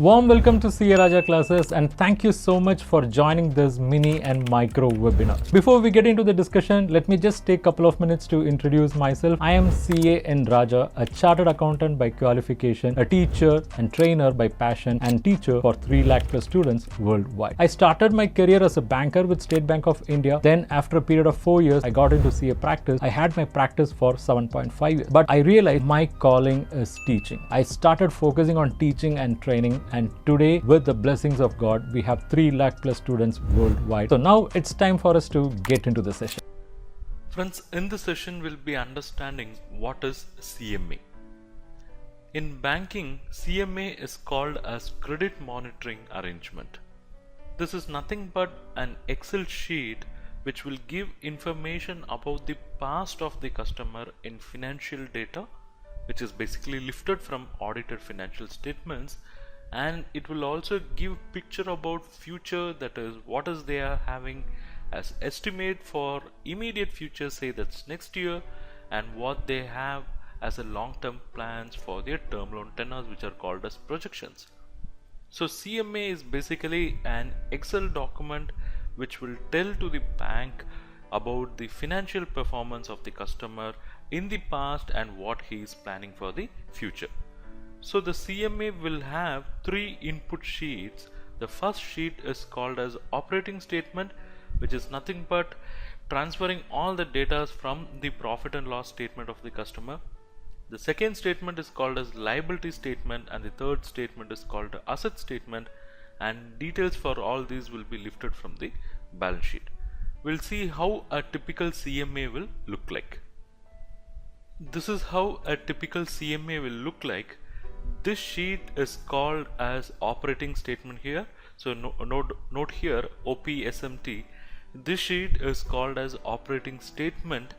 Warm welcome to CA Raja classes and thank you so much for joining this mini and micro webinar. Before we get into the discussion, let me just take a couple of minutes to introduce myself. I am CA N Raja, a chartered accountant by qualification, a teacher and trainer by passion and teacher for 3 lakh plus students worldwide. I started my career as a banker with State Bank of India. Then after a period of 4 years, I got into CA practice. I had my practice for 7.5 years, but I realized my calling is teaching. I started focusing on teaching and training. And today, with the blessings of God, we have 3 lakh plus students worldwide. So now it's time for us to get into the session. Friends, in this session we'll be understanding what is CMA. In banking, CMA is called as Credit Monitoring Arrangement. This is nothing but an Excel sheet which will give information about the past of the customer in financial data, which is basically lifted from audited financial statements, and it will also give picture about future, that is what is they are having as estimate for immediate future, say that's next year, and what they have as a long-term plans for their term loan tenors, which are called as projections. So CMA is basically an Excel document which will tell to the bank about the financial performance of the customer in the past and what he is planning for the future. So the CMA will have 3 input sheets. The first sheet is called as operating statement, which is nothing but transferring all the data from the profit and loss statement of the customer. The second statement is called as liability statement, and the third statement is called asset statement, and details for all these will be lifted from the balance sheet. We'll see how a typical CMA will look like. This is how a typical CMA will look like. This sheet is called as operating statement here. So note here OPSMT. This sheet is called as operating statement.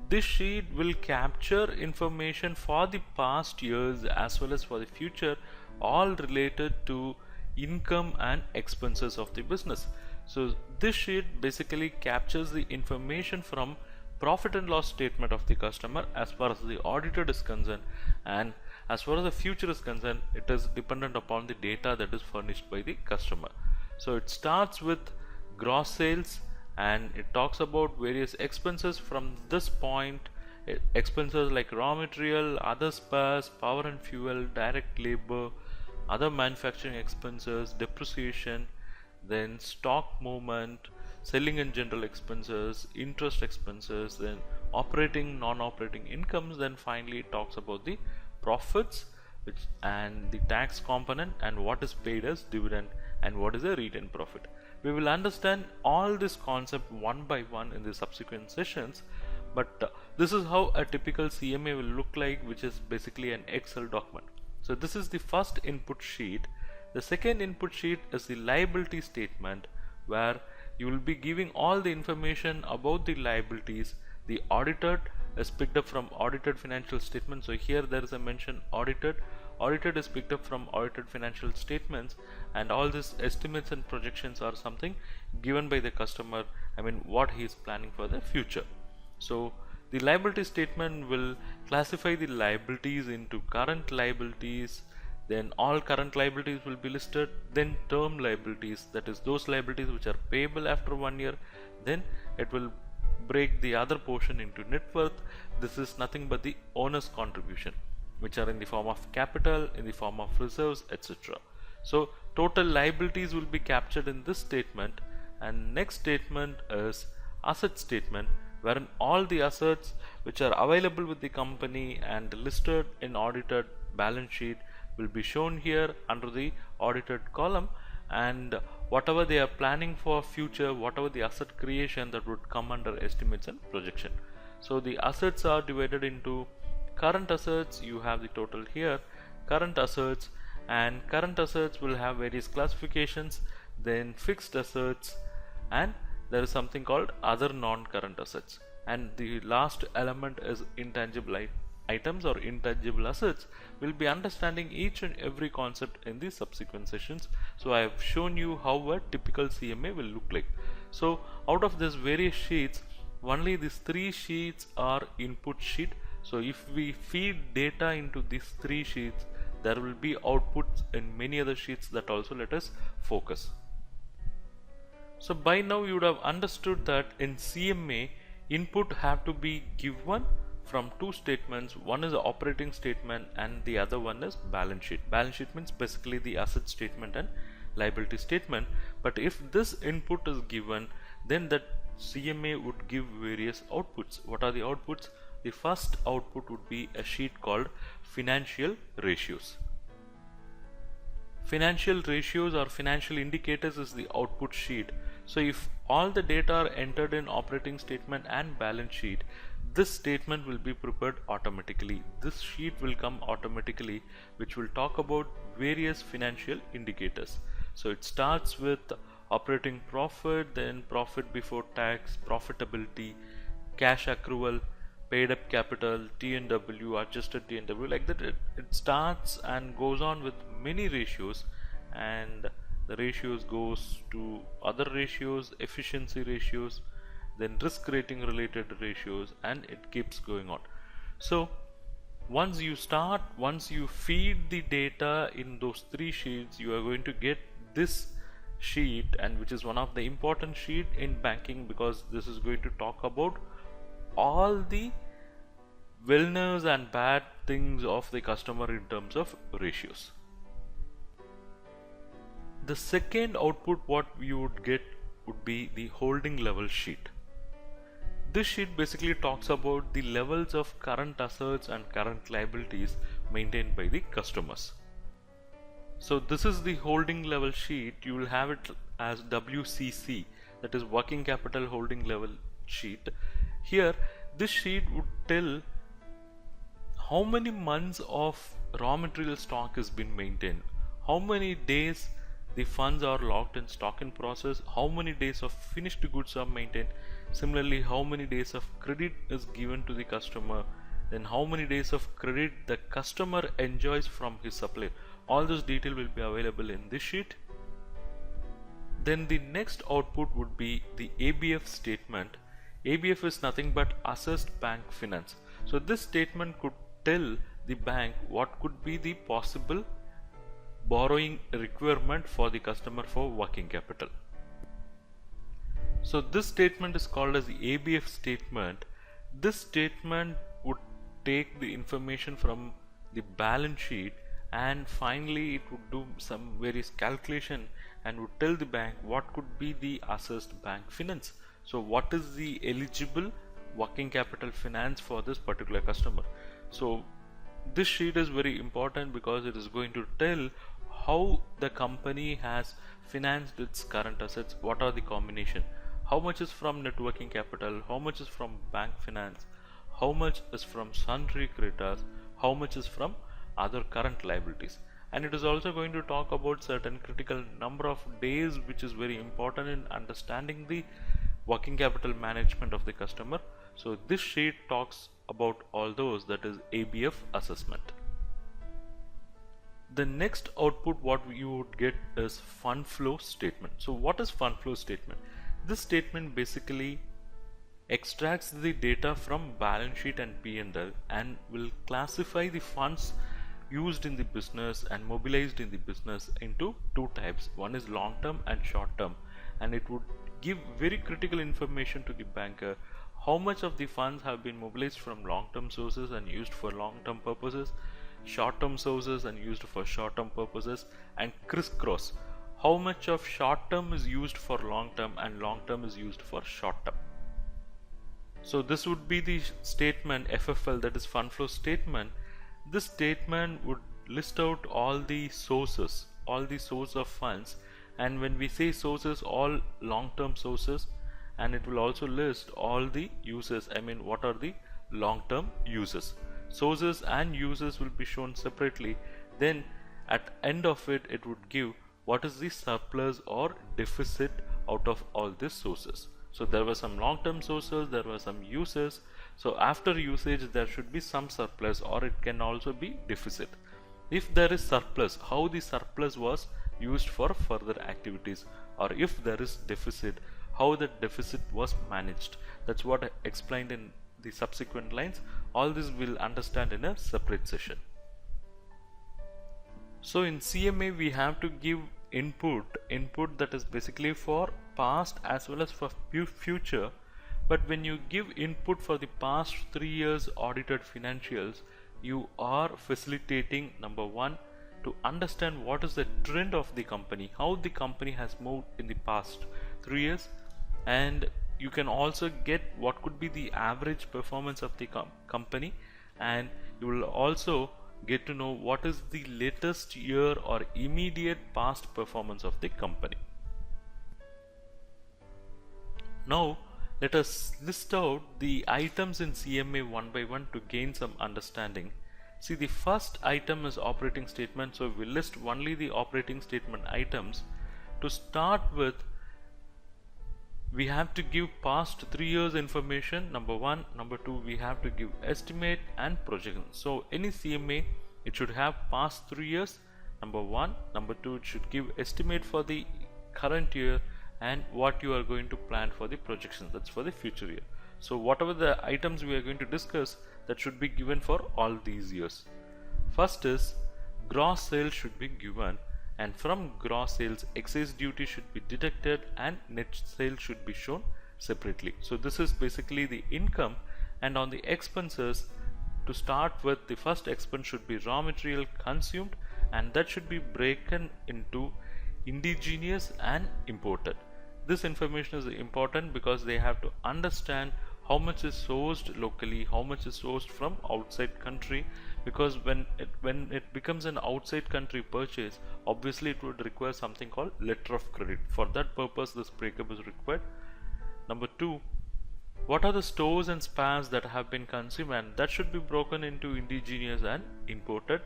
This sheet will capture information for the past years as well as for the future, all related to income and expenses of the business. So this sheet basically captures the information from profit and loss statement of the customer as far as the auditor is concerned, and as far as the future is concerned, it is dependent upon the data that is furnished by the customer. So it starts with gross sales and it talks about various expenses from this point, expenses like raw material, other spares, power and fuel, direct labor, other manufacturing expenses, depreciation, then stock movement, selling and general expenses, interest expenses, then operating, non-operating incomes, then finally it talks about the profits and the tax component and what is paid as dividend and what is a retained profit. We will understand all this concept one by one in the subsequent sessions, but this is how a typical CMA will look like, which is basically an Excel document. So this is the first input sheet. The second input sheet is the liability statement, where you will be giving all the information about the liabilities. The audited is picked up from audited financial statements. So here there is a mention audited. Audited is picked up from audited financial statements, and all these estimates and projections are something given by the customer, what he is planning for the future. So the liability statement will classify the liabilities into current liabilities, then all current liabilities will be listed, then term liabilities, that is those liabilities which are payable after 1 year, then it will break the other portion into net worth. This is nothing but the owner's contribution, which are in the form of capital, in the form of reserves, etc. So total liabilities will be captured in this statement, and next statement is asset statement, wherein all the assets which are available with the company and listed in audited balance sheet will be shown here under the audited column, and whatever they are planning for future, whatever the asset creation, that would come under estimates and projection. So the assets are divided into current assets. You have the total here, current assets, and current assets will have various classifications, then fixed assets, and there is something called other non-current assets, and the last element is intangible items or intangible assets. We'll be understanding each and every concept in the subsequent sessions. So I have shown you how a typical CMA will look like. So out of these various sheets, only these 3 sheets are input sheet. So if we feed data into these 3 sheets, there will be outputs in many other sheets that also let us focus. So by now you would have understood that in CMA, input have to be given from two statements. One is the operating statement and the other one is balance sheet. Balance sheet means basically the asset statement and liability statement. But if this input is given, then that CMA would give various outputs. What are the outputs? The first output would be a sheet called financial ratios. Financial ratios or financial indicators is the output sheet. So if all the data are entered in operating statement and balance sheet, this statement will be prepared automatically. This sheet will come automatically, which will talk about various financial indicators. So it starts with operating profit, then profit before tax, profitability, cash accrual, paid up capital, T&W, adjusted T&W, like that. It starts and goes on with many ratios, and the ratios goes to other ratios, efficiency ratios, then risk rating related ratios, and it keeps going on. So once you feed the data in those three sheets, you are going to get this sheet, and which is one of the important sheet in banking, because this is going to talk about all the wellness and bad things of the customer in terms of ratios. The second output what you would get would be the holding level sheet. This sheet basically talks about the levels of current assets and current liabilities maintained by the customers. So this is the holding level sheet. You will have it as WCC, that is working capital holding level sheet. Here this sheet would tell how many months of raw material stock has been maintained, how many days the funds are locked in stock in process, how many days of finished goods are maintained, similarly how many days of credit is given to the customer, then how many days of credit the customer enjoys from his supplier. All this detail will be available in this sheet. Then the next output would be the ABF statement. ABF is nothing but assessed bank finance. So this statement could tell the bank what could be the possible borrowing requirement for the customer for working capital. So this statement is called as the ABF statement. This statement would take the information from the balance sheet, and finally it would do some various calculation and would tell the bank what could be the assessed bank finance. So what is the eligible working capital finance for this particular customer. So this sheet is very important because it is going to tell how the company has financed its current assets, what are the combination, how much is from net working capital, how much is from bank finance, how much is from sundry creditors, how much is from other current liabilities. And it is also going to talk about certain critical number of days, which is very important in understanding the working capital management of the customer. So this sheet talks about all those, that is ABF assessment. The next output what you would get is fund flow statement. So what is fund flow statement? This statement basically extracts the data from balance sheet and P&L and will classify the funds used in the business and mobilized in the business into two types. One is long term and short term, and it would give very critical information to the banker how much of the funds have been mobilized from long term sources and used for long term purposes, short term sources and used for short term purposes, and crisscross how much of short term is used for long term and long term is used for short term. So this would be the statement FFL, that is fund flow statement. This statement would list out all the sources, all the source of funds, and when we say sources, all long-term sources, and it will also list all the uses. I mean, what are the long-term uses? Sources and uses will be shown separately. Then at end of it, it would give what is the surplus or deficit out of all these sources. So there were some long-term sources, there were some uses. So after usage there should be some surplus, or it can also be deficit. If there is surplus, how the surplus was used for further activities, or if there is deficit, how the deficit was managed. That's what I explained in the subsequent lines. All this we'll understand in a separate session. So in CMA we have to give input that is basically for past as well as for future. But when you give input for the past 3 years audited financials, you are facilitating, number one, to understand what is the trend of the company, how the company has moved in the past 3 years, and you can also get what could be the average performance of the company, and you will also get to know what is the latest year or immediate past performance of the company. Now let us list out the items in CMA one by one to gain some understanding. See, the first item is operating statement, so we list only the operating statement items. To start with, we have to give past 3 years information, number one. Number two, we have to give estimate and projection. So any CMA, it should have past 3 years, number one. Number two, it should give estimate for the current year and what you are going to plan for the projection, that's for the future year. So whatever the items we are going to discuss, that should be given for all these years. First is gross sales should be given, and from gross sales excise duty should be deducted and net sales should be shown separately. So this is basically the income. And on the expenses, to start with, the first expense should be raw material consumed, and that should be broken into indigenous and imported. This information is important because they have to understand how much is sourced locally, how much is sourced from outside country, because when it becomes an outside country purchase, obviously it would require something called letter of credit. For that purpose, this breakup is required. Number two, what are the stores and spares that have been consumed, and that should be broken into indigenous and imported.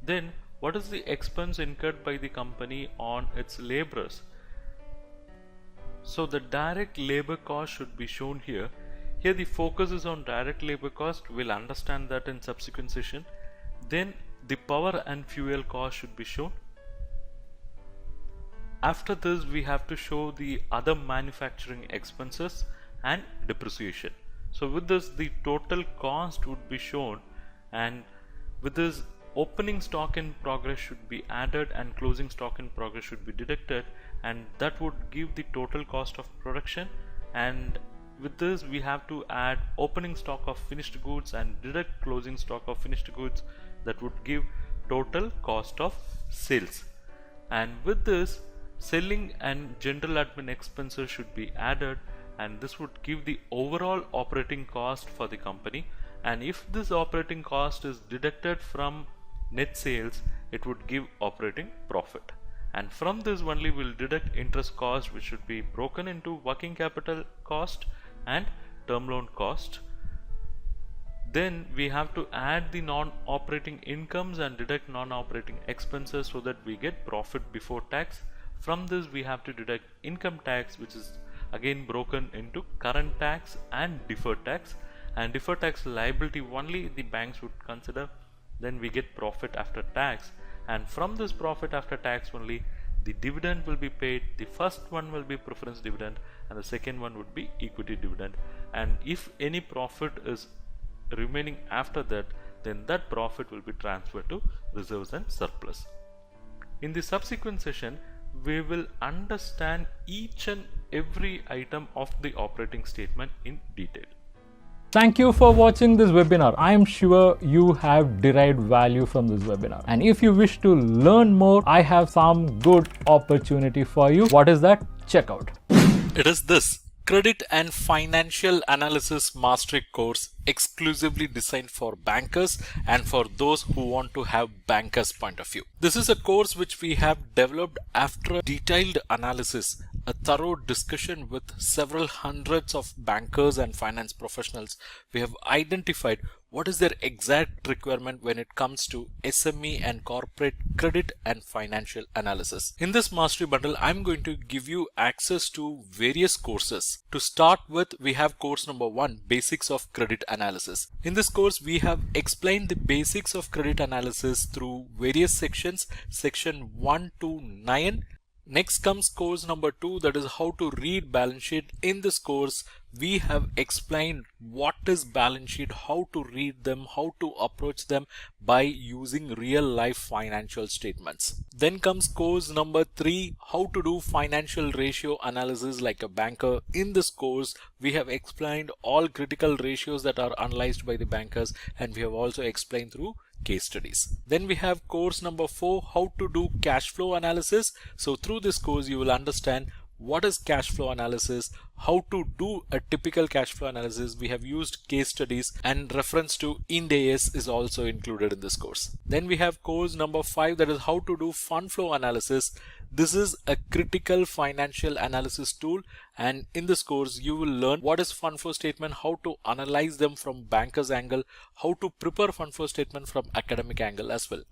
Then what is the expense incurred by the company on its laborers? So the direct labor cost should be shown here. Here the focus is on direct labor cost. We'll understand that in subsequent session. Then the power and fuel cost should be shown. After this, we have to show the other manufacturing expenses and depreciation. So with this, the total cost would be shown, and with this, opening stock in progress should be added and closing stock in progress should be deducted, and that would give the total cost of production. And with this, we have to add opening stock of finished goods and deduct closing stock of finished goods. That would give total cost of sales. And with this, selling and general admin expenses should be added, and this would give the overall operating cost for the company. And if this operating cost is deducted from net sales, it would give operating profit. And from this only we'll deduct interest cost, which should be broken into working capital cost and term loan cost. Then we have to add the non-operating incomes and deduct non-operating expenses so that we get profit before tax. From this we have to deduct income tax, which is again broken into current tax and deferred tax. And deferred tax liability only the banks would consider. Then we get profit after tax, and from this profit after tax only the dividend will be paid. The first one will be preference dividend and the second one would be equity dividend. And if any profit is remaining after that, then that profit will be transferred to reserves and surplus. In the subsequent session, we will understand each and every item of the operating statement in detail. Thank you for watching this webinar. I am sure you have derived value from this webinar. And if you wish to learn more, I have some good opportunity for you. What is that? Check out. It is this Credit and Financial Analysis Mastery course, exclusively designed for bankers and for those who want to have bankers' point of view. This is a course which we have developed after a detailed analysis, a thorough discussion with several hundreds of bankers and finance professionals. We have identified what is their exact requirement when it comes to SME and corporate credit and financial analysis. In this mastery bundle, I'm going to give you access to various courses. To start with, we have course number 1, Basics of Credit Analysis. In this course, we have explained the basics of credit analysis through various sections, section 1 to 9. Next comes course number 2, that is how to read balance sheet. In this course, we have explained what is balance sheet, how to read them, how to approach them by using real life financial statements. Then comes course number 3, how to do financial ratio analysis like a banker. In this course, we have explained all critical ratios that are analyzed by the bankers, and we have also explained through case studies. Then we have course number 4, how to do cash flow analysis. So through this course you will understand what is cash flow analysis, how to do a typical cash flow analysis. We have used case studies, and reference to Ind AS is also included in this course. Then we have course number 5, that is how to do fund flow analysis. This is a critical financial analysis tool, and in this course you will learn what is fund flow statement, how to analyze them from banker's angle, how to prepare fund flow statement from academic angle as well.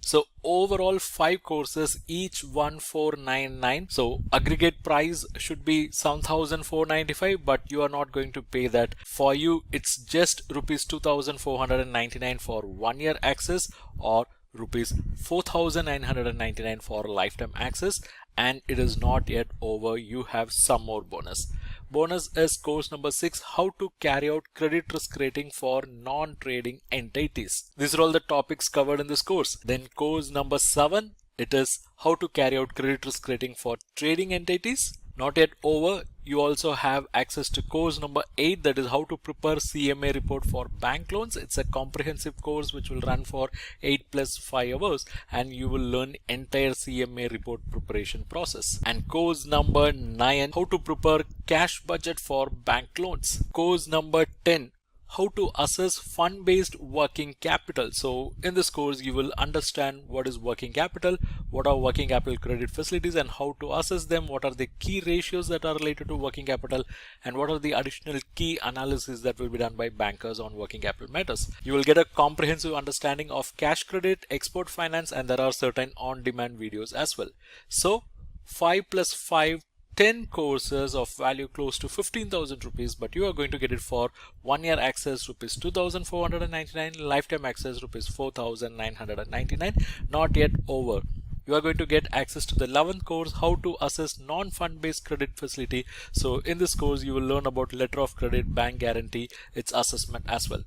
So overall 5 courses, each 1499. So aggregate price should be 7495, but you are not going to pay that. For you it's just rupees 2499 for 1 year access, or rupees 4999 for lifetime access. And it is not yet over, you have some more bonus. Bonus is course number 6, how to carry out credit risk rating for non-trading entities. These are all the topics covered in this course. Then course number 7, it is how to carry out credit risk rating for trading entities. Not yet over, you also have access to course number 8, that is how to prepare CMA report for bank loans. It's a comprehensive course which will run for 8 plus 5 hours, and you will learn entire CMA report preparation process. And course number 9, how to prepare cash budget for bank loans. Course number 10, how to assess fund-based working capital. So in this course you will understand what is working capital, what are working capital credit facilities, and how to assess them, what are the key ratios that are related to working capital, and what are the additional key analysis that will be done by bankers on working capital matters. You will get a comprehensive understanding of cash credit, export finance, and there are certain on-demand videos as well. So 5 plus 5, 10 courses of value close to 15,000 rupees, but you are going to get it for 1 year access rupees 2499, lifetime access rupees 4999. Not yet over. You are going to get access to the 11th course, how to assess non-fund based credit facility. So in this course you will learn about letter of credit, bank guarantee, its assessment as well.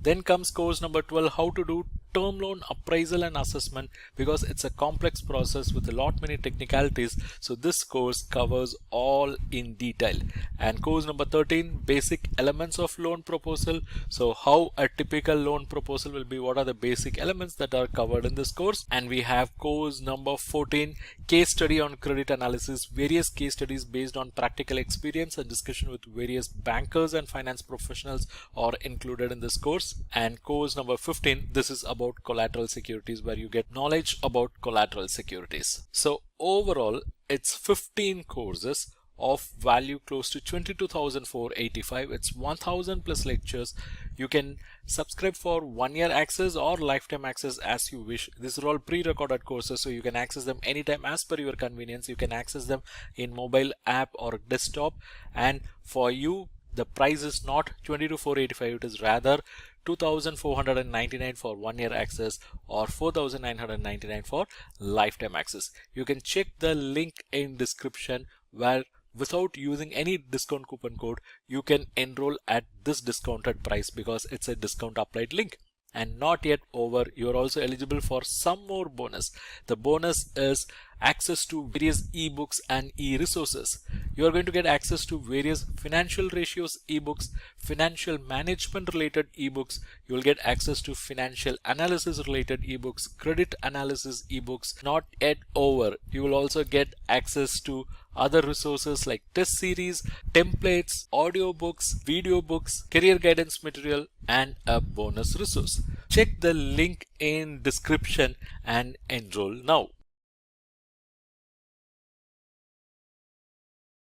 Then comes course number 12, how to do term loan appraisal and assessment, because it's a complex process with a lot many technicalities. So this course covers all in detail. And course number 13, basic elements of loan proposal. So how a typical loan proposal will be, what are the basic elements that are covered in this course. And we have course number 14, case study on credit analysis. Various case studies based on practical experience and discussion with various bankers and finance professionals are included in this course. And course number 15, this is about collateral securities, where you get knowledge about collateral securities. So overall it's 15 courses of value close to 22,485. It's 1,000 plus lectures. You can subscribe for 1 year access or lifetime access as you wish. These are all pre-recorded courses, so you can access them anytime as per your convenience. You can access them in mobile app or desktop, and for you the price is not 22,485, it is rather 2,499 for 1 year access or 4,999 for lifetime access. You can check the link in description, where without using any discount coupon code you can enroll at this discounted price, because it's a discount applied link. And not yet over, you are also eligible for some more bonus. The bonus is access to various ebooks and e-resources. You are going to get access to various financial ratios ebooks, financial management related ebooks. You will get access to financial analysis related ebooks, credit analysis ebooks. Not yet over, you will also get access to other resources like test series, templates, audiobooks, video books, career guidance material, and a bonus resource. Check the link in description and enroll now.